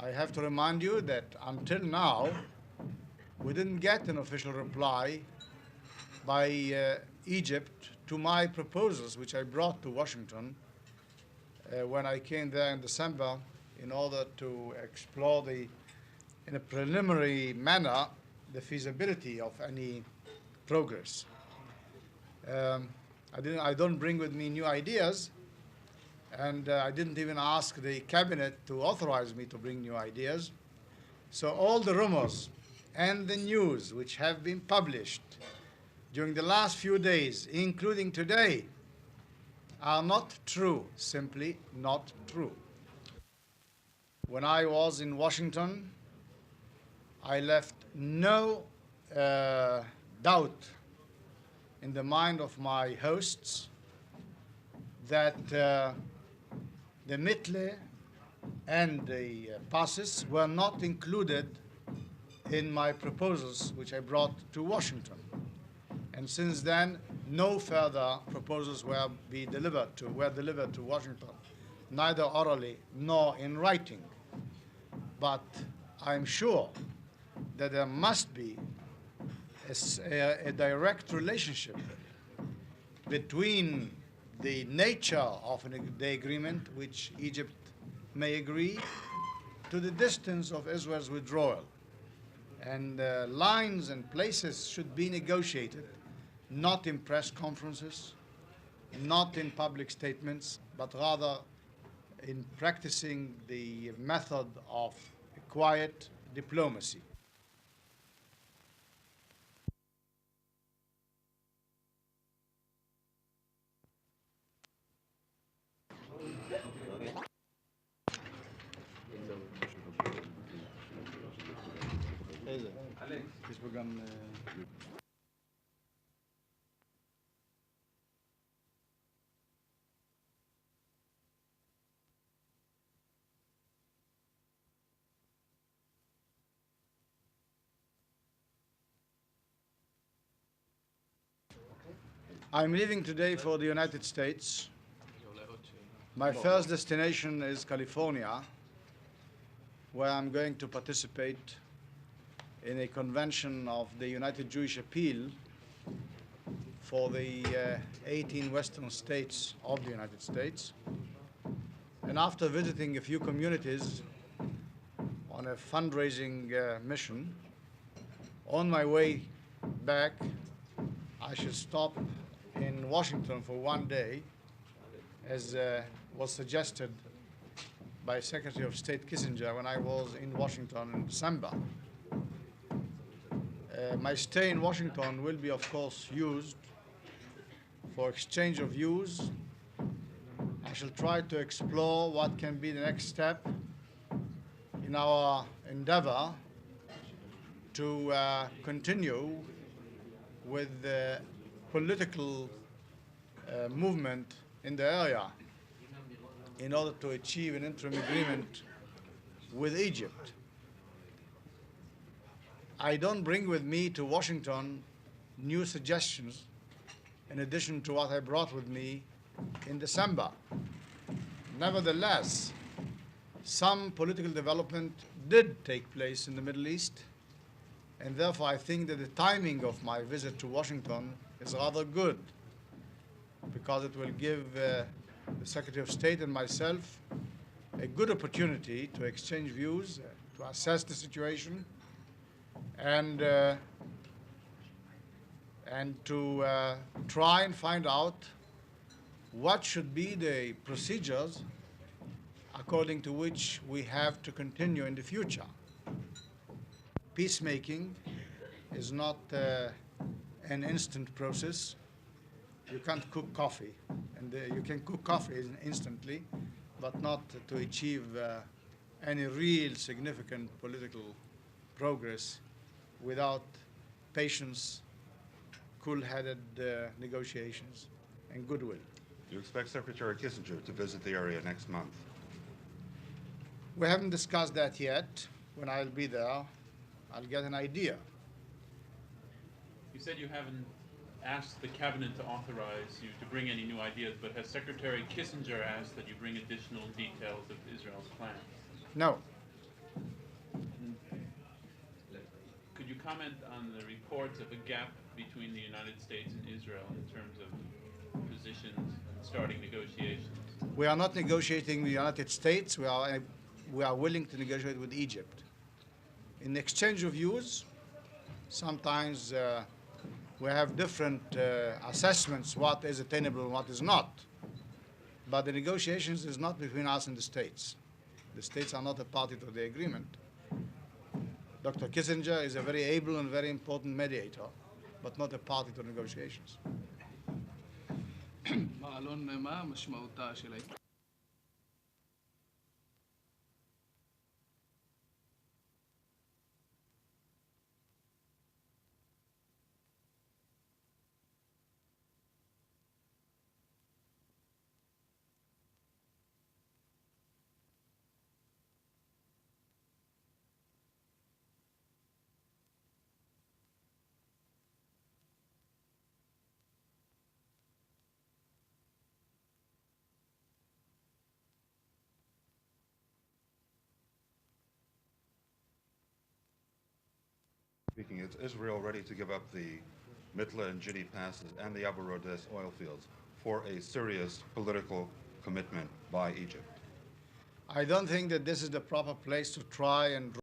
I have to remind you that until now, we didn't get an official reply by Egypt to my proposals, which I brought to Washington when I came there in December in order to explore in a preliminary manner, the feasibility of any progress. I don't bring with me new ideas, and I didn't even ask the cabinet to authorize me to bring new ideas. So all the rumors and the news which have been published during the last few days, including today, are not true, simply not true. When I was in Washington, I left no doubt in the mind of my hosts that the Mitle and the passes were not included in my proposals which I brought to Washington. And since then, no further proposals were delivered to Washington, neither orally nor in writing. But I'm sure that there must be a direct relationship between the nature of the agreement, which Egypt may agree, to the distance of Israel's withdrawal. And lines and places should be negotiated, not in press conferences, not in public statements, but rather in practicing the method of quiet diplomacy. I'm leaving today for the United States. My first destination is California, where I'm going to participate in a convention of the United Jewish Appeal for the 18 western states of the United States. And after visiting a few communities on a fundraising mission, on my way back, I should stop in Washington for one day, as was suggested by Secretary of State Kissinger when I was in Washington in December. My stay in Washington will be, of course, used for exchange of views. I shall try to explore what can be the next step in our endeavor to continue with the political movement in the area in order to achieve an interim agreement with Egypt. I don't bring with me to Washington new suggestions in addition to what I brought with me in December. Nevertheless, some political development did take place in the Middle East, and therefore I think that the timing of my visit to Washington is rather good, because it will give the Secretary of State and myself a good opportunity to exchange views, to assess the situation, and to try and find out what should be the procedures according to which we have to continue in the future. Peacemaking is not an instant process. You can't cook coffee, and you can cook coffee instantly, but not to achieve any real significant political progress without patience, cool-headed negotiations, and goodwill. You expect Secretary Kissinger to visit the area next month? We haven't discussed that yet. When I'll be there, I'll get an idea. You said you haven't asked the cabinet to authorize you to bring any new ideas, but has Secretary Kissinger asked that you bring additional details of Israel's plans? No. Could you comment on the reports of a gap between the United States and Israel in terms of positions and starting negotiations? We are not negotiating with the United States. We are willing to negotiate with Egypt. In exchange of views, sometimes we have different assessments what is attainable and what is not. But the negotiations is not between us and the states. The states are not a party to the agreement. Dr. Kissinger is a very able and very important mediator, but not a party to negotiations. מר אלון, מה משמעותה של Speaking, is Israel ready to give up the Mitla and Jidi passes and the Abu Rodes oil fields for a serious political commitment by Egypt? I don't think that this is the proper place to try and